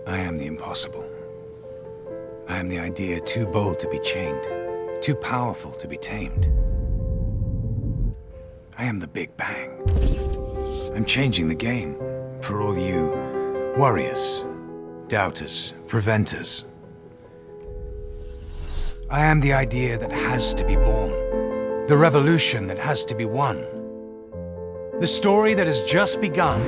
I am the impossible. I am the idea too bold to be chained, too powerful to be tamed. I am the Big Bang. I'm changing the game for all you worriers, doubters, preventers. I am the idea that has to be born, the revolution that has to be won, the story that has just begun.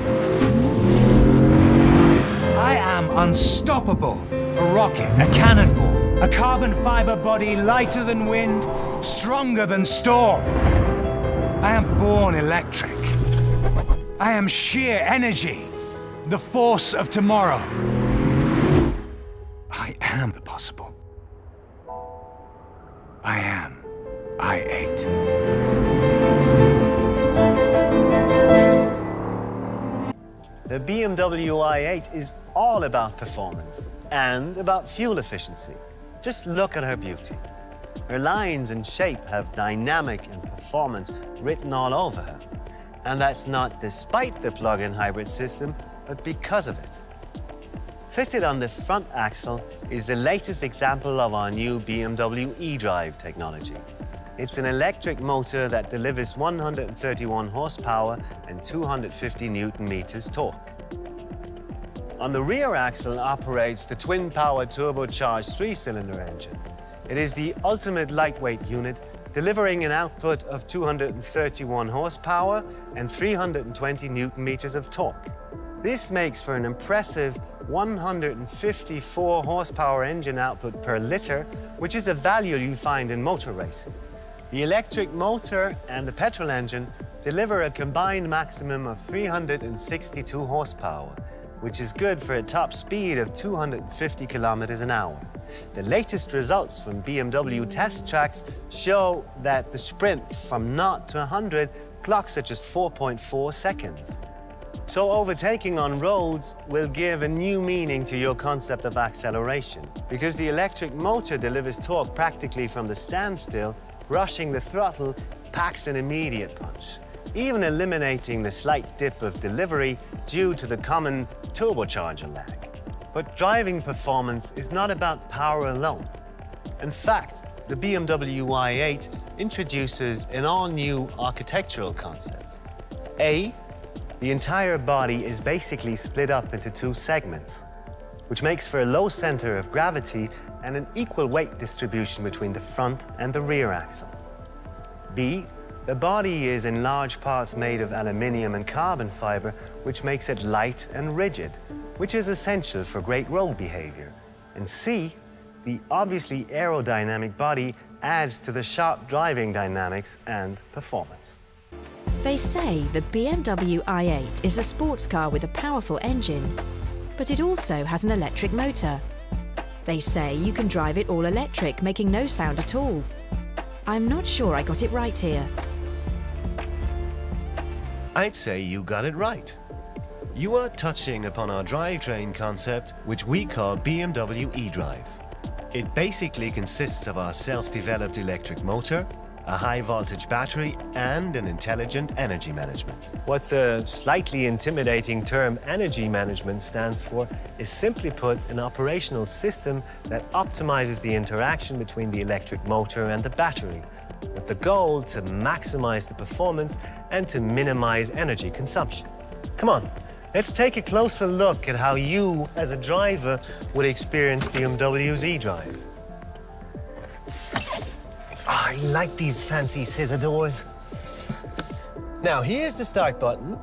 I am unstoppable. A rocket, a cannonball, a carbon fiber body lighter than wind, stronger than storm. I am born electric. I am sheer energy, the force of tomorrow. I am the possible. I am I-8. The BMW i8 is all about performance and about fuel efficiency. Just look at her beauty. Her lines and shape have dynamic and performance written all over her. And that's not despite the plug-in hybrid system, but because of it. Fitted on the front axle is the latest example of our new BMW eDrive technology. It's an electric motor that delivers 131 horsepower and 250 Newton-meters torque. On the rear axle operates the twin-power turbocharged three-cylinder engine. It is the ultimate lightweight unit, delivering an output of 231 horsepower and 320 Newton-meters of torque. This makes for an impressive 154 horsepower engine output per liter, which is a value you find in motor racing. The electric motor and the petrol engine deliver a combined maximum of 362 horsepower, which is good for a top speed of 250 kilometers an hour. The latest results from BMW test tracks show that the sprint from 0 to 100 clocks at just 4.4 seconds. So overtaking on roads will give a new meaning to your concept of acceleration, because the electric motor delivers torque practically from the standstill. Rushing the throttle packs an immediate punch, even eliminating the slight dip of delivery due to the common turbocharger lag. But driving performance is not about power alone. In fact, the BMW i8 introduces an all-new architectural concept. The entire body is basically split up into two segments, which makes for a low center of gravity and an equal weight distribution between the front and the rear axle. B, the body is in large parts made of aluminium and carbon fiber, which makes it light and rigid, which is essential for great road behavior. And C, the obviously aerodynamic body adds to the sharp driving dynamics and performance. They say the BMW i8 is a sports car with a powerful engine, but it also has an electric motor. They say you can drive it all electric, making no sound at all. I'm not sure I got it right here. I'd say you got it right. You are touching upon our drivetrain concept, which we call BMW eDrive. It basically consists of our self-developed electric motor, a high-voltage battery, and an intelligent energy management. What the slightly intimidating term energy management stands for is, simply put, an operational system that optimizes the interaction between the electric motor and the battery, with the goal to maximize the performance and to minimize energy consumption. Come on, let's take a closer look at how you, as a driver, would experience BMW's eDrive. I like these fancy scissor doors. Now, here's the start button.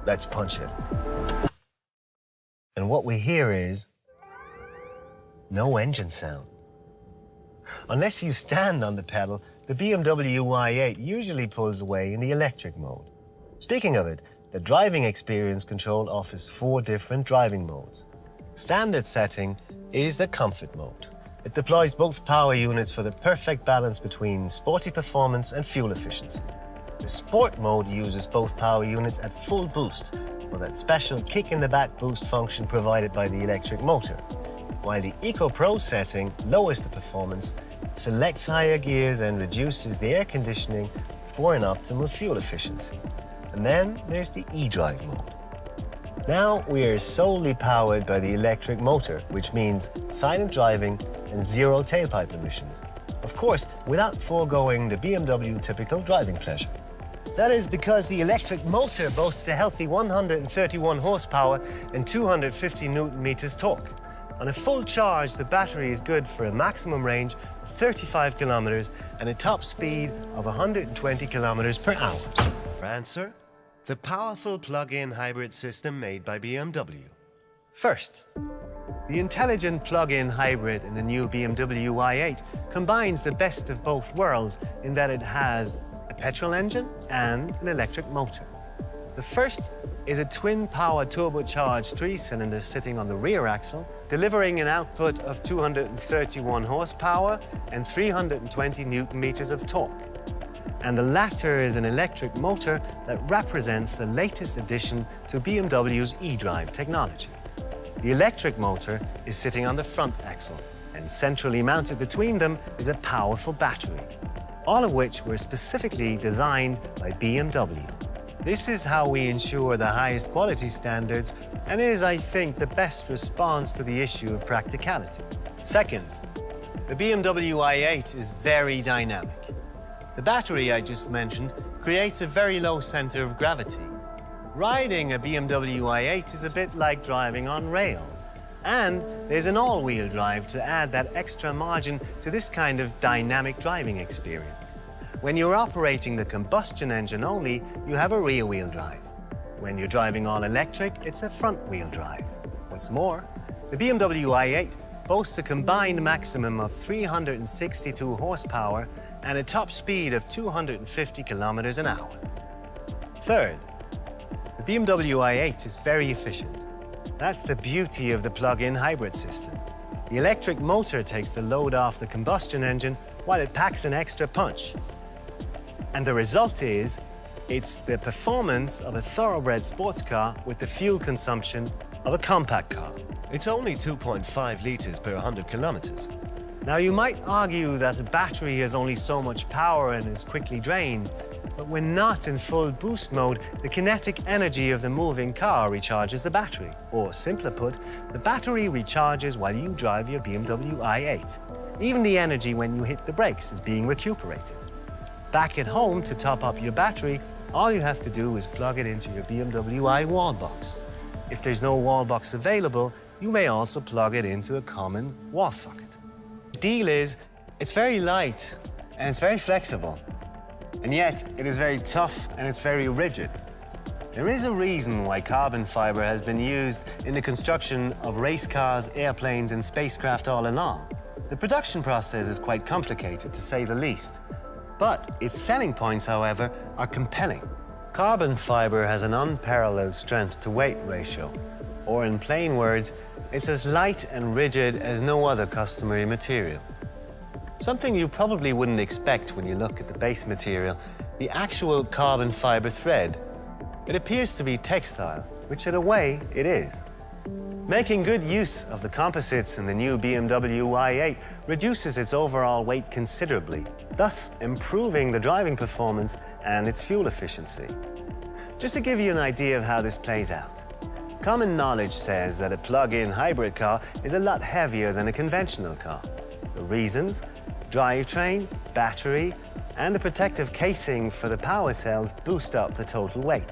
Let's punch it. And what we hear is no engine sound. Unless you stand on the pedal, the BMW i8 usually pulls away in the electric mode. Speaking of it, the driving experience control offers 4 different driving modes. Standard setting is the comfort mode. It deploys both power units for the perfect balance between sporty performance and fuel efficiency. The Sport mode uses both power units at full boost, for that special kick-in-the-back boost function provided by the electric motor, while the Eco Pro setting lowers the performance, selects higher gears and reduces the air conditioning for an optimal fuel efficiency. And then there's the eDrive mode. Now we are solely powered by the electric motor, which means silent driving and zero tailpipe emissions. Of course, without foregoing the BMW typical driving pleasure. That is because the electric motor boasts a healthy 131 horsepower and 250 Nm torque. On a full charge, the battery is good for a maximum range of 35 kilometers and a top speed of 120 kilometers per hour. Answer: the powerful plug-in hybrid system made by BMW. First, the intelligent plug-in hybrid in the new BMW i8 combines the best of both worlds in that it has a petrol engine and an electric motor. The first is a twin-power turbocharged 3-cylinder sitting on the rear axle, delivering an output of 231 horsepower and 320 Nm of torque. And the latter is an electric motor that represents the latest addition to BMW's eDrive technology. The electric motor is sitting on the front axle, and centrally mounted between them is a powerful battery, all of which were specifically designed by BMW. This is how we ensure the highest quality standards and is, I think, the best response to the issue of practicality. Second, the BMW i8 is very dynamic. The battery I just mentioned creates a very low center of gravity. Riding a BMW i8 is a bit like driving on rails. And there's an all-wheel drive to add that extra margin to this kind of dynamic driving experience. When you're operating the combustion engine only, you have a rear-wheel drive. When you're driving all electric, it's a front-wheel drive. What's more, the BMW i8 boasts a combined maximum of 362 horsepower and a top speed of 250 kilometers an hour. Third, the BMW i8 is very efficient. That's the beauty of the plug-in hybrid system. The electric motor takes the load off the combustion engine while it packs an extra punch. And the result is, it's the performance of a thoroughbred sports car with the fuel consumption of a compact car. It's only 2.5 liters per 100 kilometers. Now, you might argue that a battery has only so much power and is quickly drained, but when not in full boost mode, the kinetic energy of the moving car recharges the battery. Or simpler put, the battery recharges while you drive your BMW i8. Even the energy when you hit the brakes is being recuperated. Back at home, to top up your battery, all you have to do is plug it into your BMW i wall box. If there's no wall box available, you may also plug it into a common wall socket. The deal is, it's very light and it's very flexible. And yet, it is very tough and it's very rigid. There is a reason why carbon fiber has been used in the construction of race cars, airplanes, and spacecraft all along. The production process is quite complicated, to say the least. But its selling points, however, are compelling. Carbon fiber has an unparalleled strength-to-weight ratio, or in plain words, it's as light and rigid as no other customary material. Something you probably wouldn't expect when you look at the base material, the actual carbon fiber thread. It appears to be textile, which in a way it is. Making good use of the composites in the new BMW i8 reduces its overall weight considerably, thus improving the driving performance and its fuel efficiency. Just to give you an idea of how this plays out, common knowledge says that a plug-in hybrid car is a lot heavier than a conventional car. The reasons: drivetrain, battery, and the protective casing for the power cells boost up the total weight.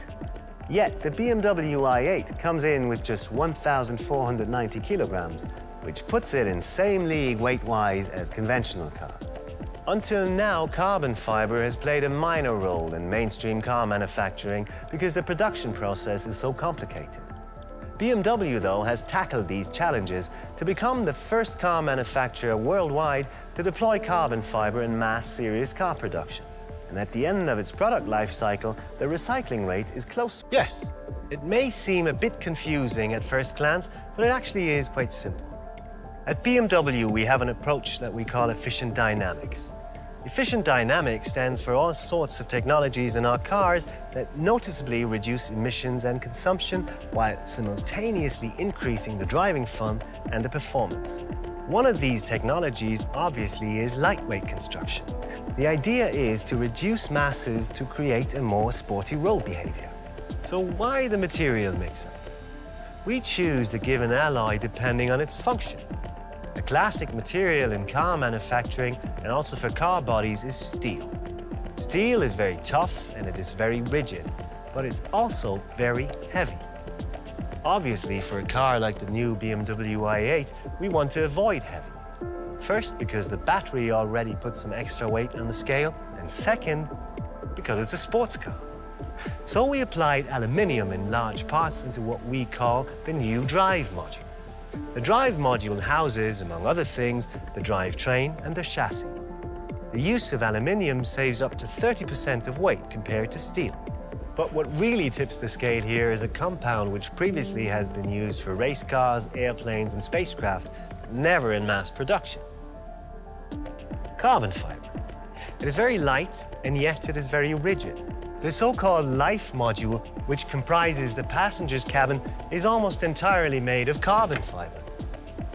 Yet the BMW i8 comes in with just 1,490 kilograms, which puts it in same league weight-wise as conventional cars. Until now, carbon fiber has played a minor role in mainstream car manufacturing because the production process is so complicated. BMW, though, has tackled these challenges to become the first car manufacturer worldwide to deploy carbon fiber in mass series car production. And at the end of its product life cycle, the recycling rate is close. Yes, it may seem a bit confusing at first glance, but it actually is quite simple. At BMW, we have an approach that we call efficient dynamics. Efficient dynamics stands for all sorts of technologies in our cars that noticeably reduce emissions and consumption while simultaneously increasing the driving fun and the performance. One of these technologies, obviously, is lightweight construction. The idea is to reduce masses to create a more sporty road behavior. So why the material mix-up? We choose the given alloy depending on its function. A classic material in car manufacturing and also for car bodies is steel. Steel is very tough and it is very rigid, but it's also very heavy. Obviously, for a car like the new BMW i8, we want to avoid heavy. First, because the battery already puts some extra weight on the scale, and second, because it's a sports car. So we applied aluminium in large parts into what we call the new drive module. The drive module houses, among other things, the drivetrain and the chassis. The use of aluminium saves up to 30% of weight compared to steel. But what really tips the scale here is a compound which previously has been used for race cars, airplanes and spacecraft, never in mass production. Carbon fiber. It is very light and yet it is very rigid. The so-called life module, which comprises the passenger's cabin, is almost entirely made of carbon fiber.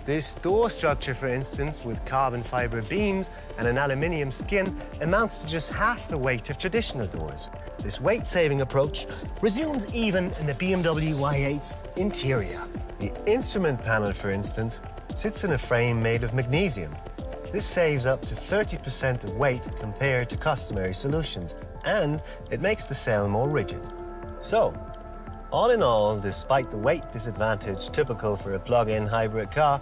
This door structure, for instance, with carbon fiber beams and an aluminium skin, amounts to just half the weight of traditional doors. This weight-saving approach resumes even in the BMW i8's interior. The instrument panel, for instance, sits in a frame made of magnesium. This saves up to 30% of weight compared to customary solutions, and it makes the cell more rigid. So, all in all, despite the weight disadvantage typical for a plug-in hybrid car,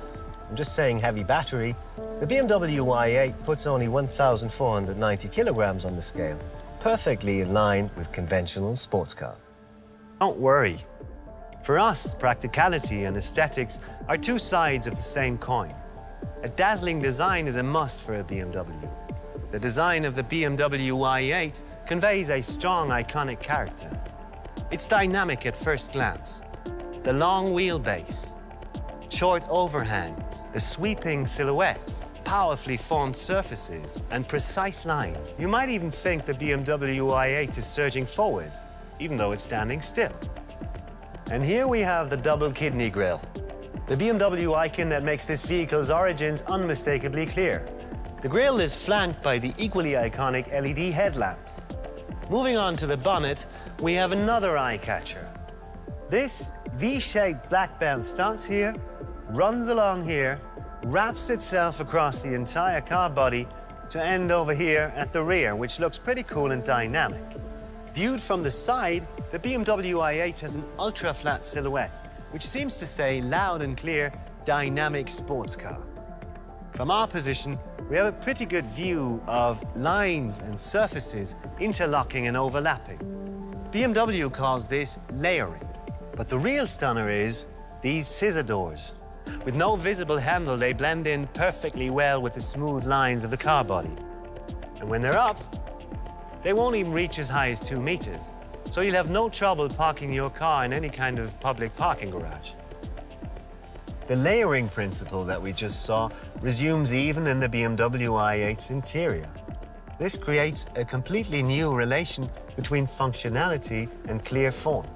I'm just saying heavy battery, the BMW i8 puts only 1,490 kilograms on the scale, perfectly in line with conventional sports cars. Don't worry. For us, practicality and aesthetics are two sides of the same coin. A dazzling design is a must for a BMW. The design of the BMW i8 conveys a strong, iconic character. It's dynamic at first glance. The long wheelbase, short overhangs, the sweeping silhouettes, powerfully formed surfaces, and precise lines. You might even think the BMW i8 is surging forward, even though it's standing still. And here we have the double kidney grille, the BMW icon that makes this vehicle's origins unmistakably clear. The grille is flanked by the equally iconic LED headlamps. Moving on to the bonnet, we have another eye-catcher. This V-shaped black belt starts here, runs along here, wraps itself across the entire car body to end over here at the rear, which looks pretty cool and dynamic. Viewed from the side, the BMW i8 has an ultra-flat silhouette, which seems to say loud and clear, dynamic sports car. From our position, we have a pretty good view of lines and surfaces interlocking and overlapping. BMW calls this layering, but the real stunner is these scissor doors. With no visible handle, they blend in perfectly well with the smooth lines of the car body. And when they're up, they won't even reach as high as 2 meters. So you'll have no trouble parking your car in any kind of public parking garage. The layering principle that we just saw resumes even in the BMW i8's interior. This creates a completely new relation between functionality and clear form.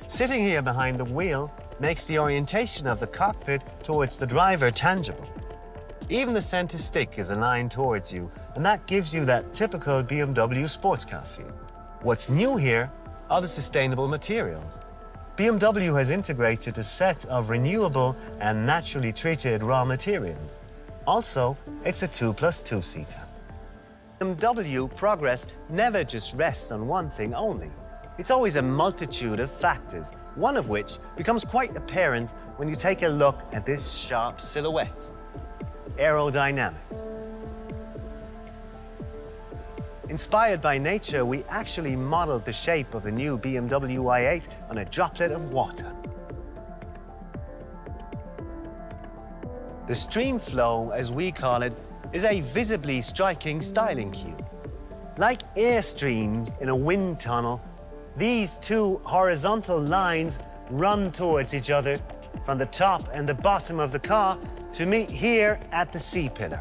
Sitting here behind the wheel makes the orientation of the cockpit towards the driver tangible. Even the center stick is aligned towards you, and that gives you that typical BMW sports car feel. What's new here are the sustainable materials. BMW has integrated a set of renewable and naturally treated raw materials. Also, it's a 2+2 seater. BMW progress never just rests on one thing only. It's always a multitude of factors, one of which becomes quite apparent when you take a look at this sharp silhouette: aerodynamics. Inspired by nature, we actually modeled the shape of the new BMW i8 on a droplet of water. The stream flow, as we call it, is a visibly striking styling cue. Like air streams in a wind tunnel, these two horizontal lines run towards each other from the top and the bottom of the car to meet here at the C-pillar.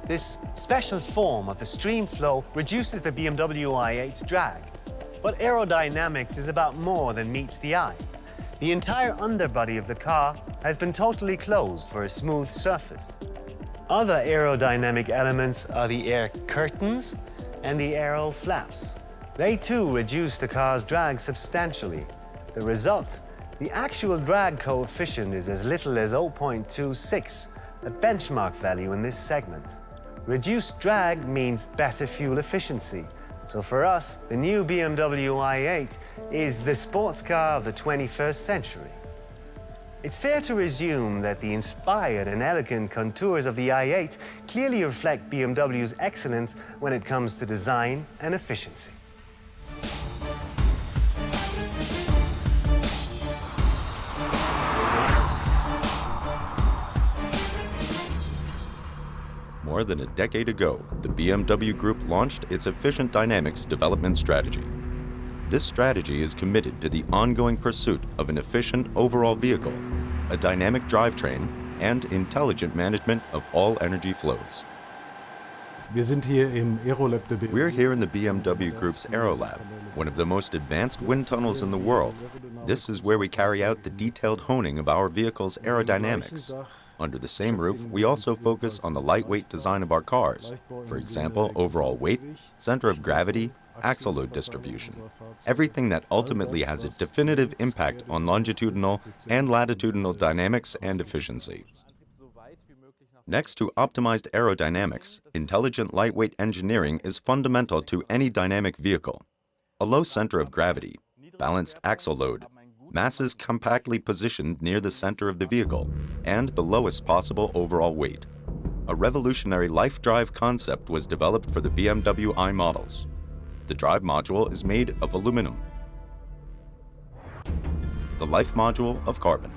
This special form of the stream flow reduces the BMW i8's drag. But aerodynamics is about more than meets the eye. The entire underbody of the car has been totally closed for a smooth surface. Other aerodynamic elements are the air curtains and the aero flaps. They too reduce the car's drag substantially. The result The actual drag coefficient is as little as 0.26, a benchmark value in this segment. Reduced drag means better fuel efficiency. So for us, the new BMW i8 is the sports car of the 21st century. It's fair to assume that the inspired and elegant contours of the i8 clearly reflect BMW's excellence when it comes to design and efficiency. More than a decade ago, the BMW Group launched its Efficient Dynamics development strategy. This strategy is committed to the ongoing pursuit of an efficient overall vehicle, a dynamic drivetrain, and intelligent management of all energy flows. We're here in the BMW Group's Aero Lab, one of the most advanced wind tunnels in the world. This is where we carry out the detailed honing of our vehicle's aerodynamics. Under the same roof, we also focus on the lightweight design of our cars. For example, overall weight, center of gravity, axle load distribution. Everything that ultimately has a definitive impact on longitudinal and latitudinal dynamics and efficiency. Next to optimized aerodynamics, intelligent lightweight engineering is fundamental to any dynamic vehicle. A low center of gravity, balanced axle load, masses compactly positioned near the center of the vehicle, and the lowest possible overall weight. A revolutionary life drive concept was developed for the BMW i models. The drive module is made of aluminum, the life module of carbon.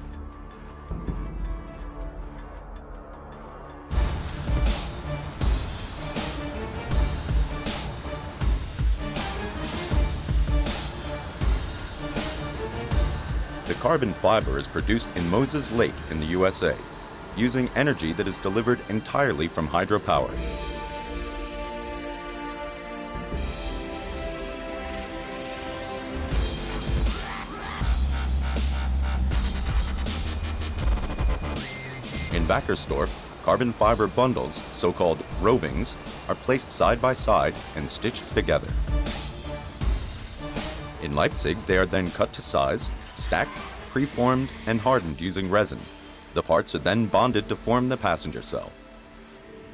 The carbon fiber is produced in Moses Lake in the USA, using energy that is delivered entirely from hydropower. In Wackersdorf, carbon fiber bundles, so-called rovings, are placed side by side and stitched together. In Leipzig, they are then cut to size, stacked, preformed, and hardened using resin. The parts are then bonded to form the passenger cell.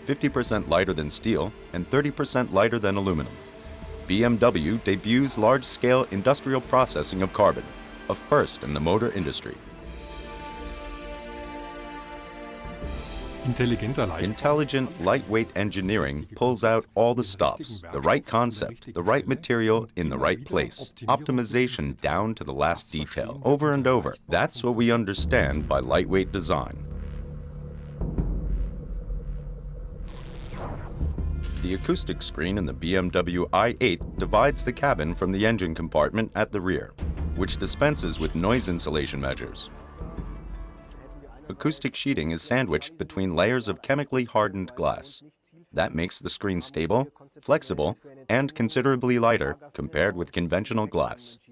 50% lighter than steel and 30% lighter than aluminum. BMW debuts large-scale industrial processing of carbon, a first in the motor industry. Intelligent, lightweight engineering pulls out all the stops, the right concept, the right material in the right place, optimization down to the last detail, over and over. That's what we understand by lightweight design. The acoustic screen in the BMW i8 divides the cabin from the engine compartment at the rear, which dispenses with noise insulation measures. Acoustic sheeting is sandwiched between layers of chemically hardened glass. That makes the screen stable, flexible, and considerably lighter compared with conventional glass.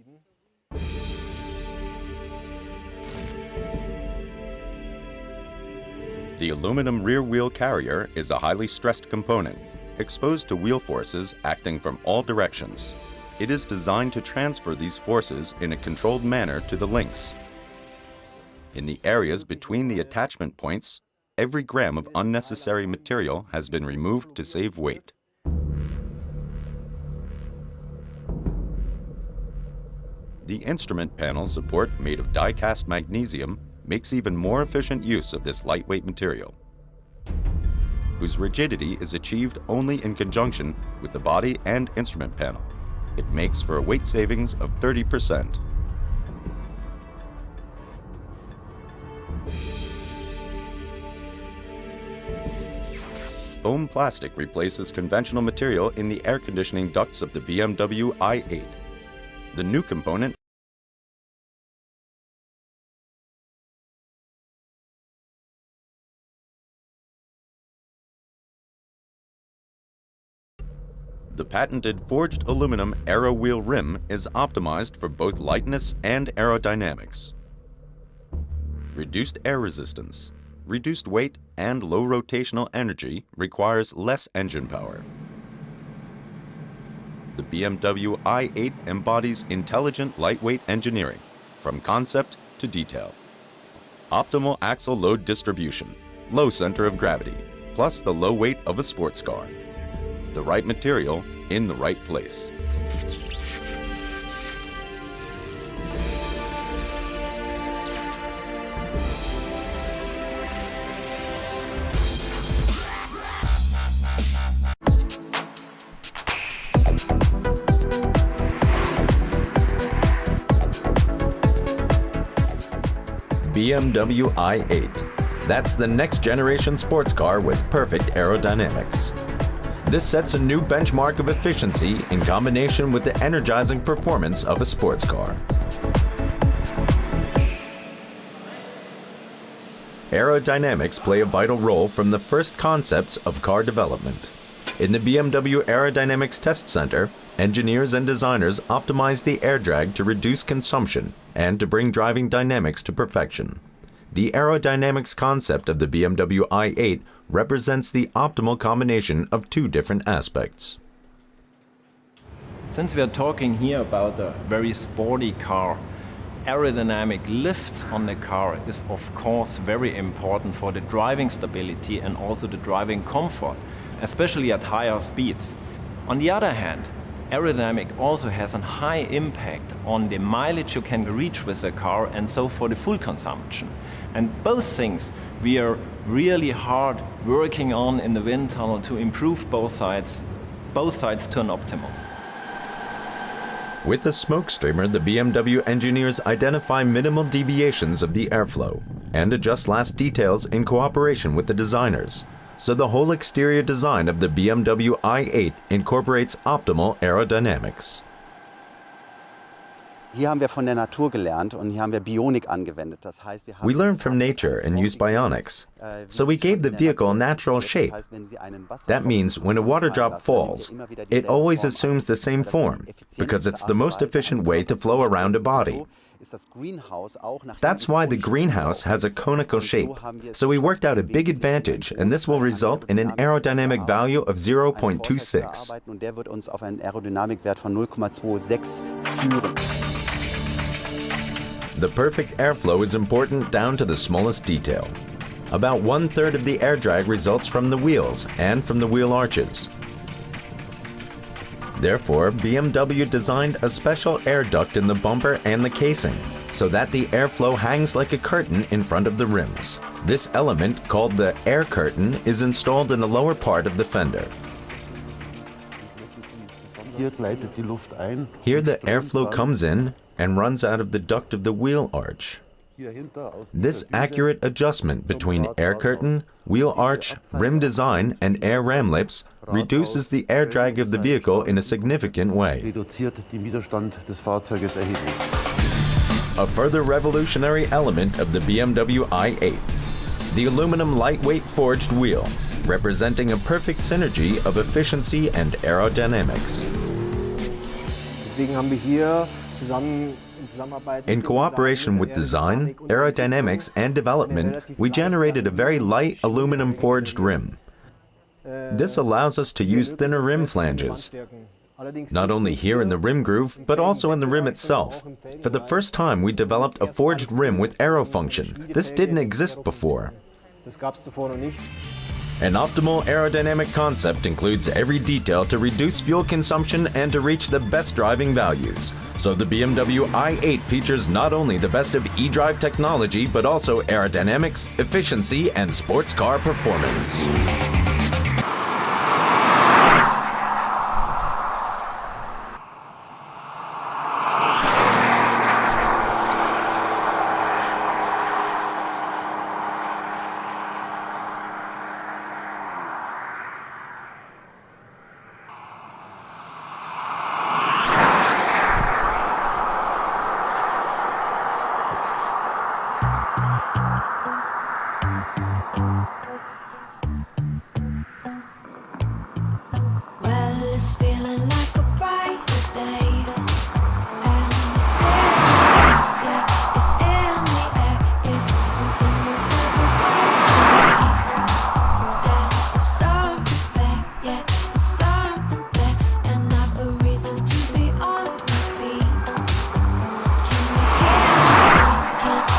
The aluminum rear wheel carrier is a highly stressed component, exposed to wheel forces acting from all directions. It is designed to transfer these forces in a controlled manner to the links. In the areas between the attachment points, every gram of unnecessary material has been removed to save weight. The instrument panel support made of die-cast magnesium makes even more efficient use of this lightweight material, whose rigidity is achieved only in conjunction with the body and instrument panel. It makes for a weight savings of 30%. Foam plastic replaces conventional material in the air conditioning ducts of the BMW i8. The new component The patented forged aluminum aero wheel rim is optimized for both lightness and aerodynamics. Reduced air resistance, reduced weight, and low rotational energy requires less engine power. The BMW i8 embodies intelligent lightweight engineering, from concept to detail. Optimal axle load distribution, low center of gravity, plus the low weight of a sports car. The right material in the right place. BMW i8. That's the next generation sports car with perfect aerodynamics. This sets a new benchmark of efficiency in combination with the energizing performance of a sports car. Aerodynamics play a vital role from the first concepts of car development. In the BMW Aerodynamics Test Center, engineers and designers optimize the air drag to reduce consumption and to bring driving dynamics to perfection. The aerodynamics concept of the BMW i8 represents the optimal combination of two different aspects. Since we are talking here about a very sporty car, aerodynamic lifts on the car is of course very important for the driving stability and also the driving comfort, especially at higher speeds. On the other hand, aerodynamic also has a high impact on the mileage you can reach with the car and so for the fuel consumption. And both things we are really hard working on in the wind tunnel to improve both sides to an optimum. With the smoke streamer, the BMW engineers identify minimal deviations of the airflow and adjust last details in cooperation with the designers. So the whole exterior design of the BMW i8 incorporates optimal aerodynamics. Hier haben wir von der Natur gelernt und hier haben wir Bionik angewendet. Das heißt, wir haben We learned from nature and used bionics. So we gave the vehicle a natural shape. That means when a water drop falls, it always assumes the same form because it's the most efficient way to flow around a body. That's why the greenhouse has a conical shape. So we worked out a big advantage, and this will result in an aerodynamic value of 0.26. Und der wird uns auf einen Aerodynamikwert von 0,26 führen. The perfect airflow is important down to the smallest detail. About 1/3 of the air drag results from the wheels and from the wheel arches. Therefore, BMW designed a special air duct in the bumper and the casing, so that the airflow hangs like a curtain in front of the rims. This element, called the air curtain, is installed in the lower part of the fender. Hier gleitet die Luft ein. Here the airflow comes in and runs out of the duct of the wheel arch. This accurate adjustment between air curtain, wheel arch, rim design, and air ram lips reduces the air drag of the vehicle in a significant way. Reduziert den Widerstand des Fahrzeuges erheblich. A further revolutionary element of the BMW i8, the aluminum lightweight forged wheel, representing a perfect synergy of efficiency and aerodynamics. Deswegen haben wir hier zusammen In cooperation with design, aerodynamics, and development, we generated a very light aluminum forged rim. This allows us to use thinner rim flanges, not only here in the rim groove, but also in the rim itself. For the first time, we developed a forged rim with aero function. This didn't exist before. An optimal aerodynamic concept includes every detail to reduce fuel consumption and to reach the best driving values. So the BMW i8 features not only the best of e-drive technology, but also aerodynamics, efficiency, and sports car performance. Well, it's feeling like a bright day, and it's yeah, it's in the air. It's something we'll never wait. Yeah, it's something, yeah, it's something there, and I've a reason to be on my feet. Can you hear me sing?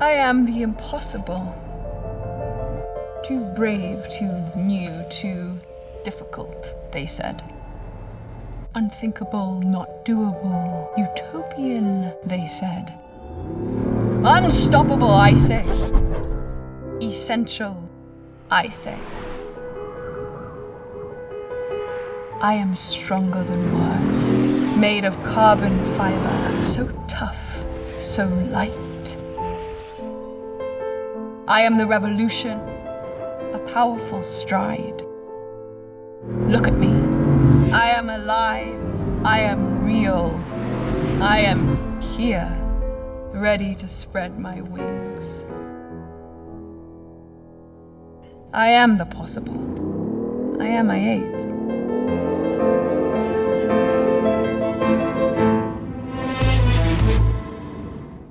I am the impossible. Too brave, too new, too difficult, they said. Unthinkable, not doable, utopian, they said. Unstoppable, I say. Essential, I say. I am stronger than words, made of carbon fiber, so tough, so light. I am the revolution, a powerful stride. Look at me. I am alive. I am real. I am here, ready to spread my wings. I am the possible. I am I8.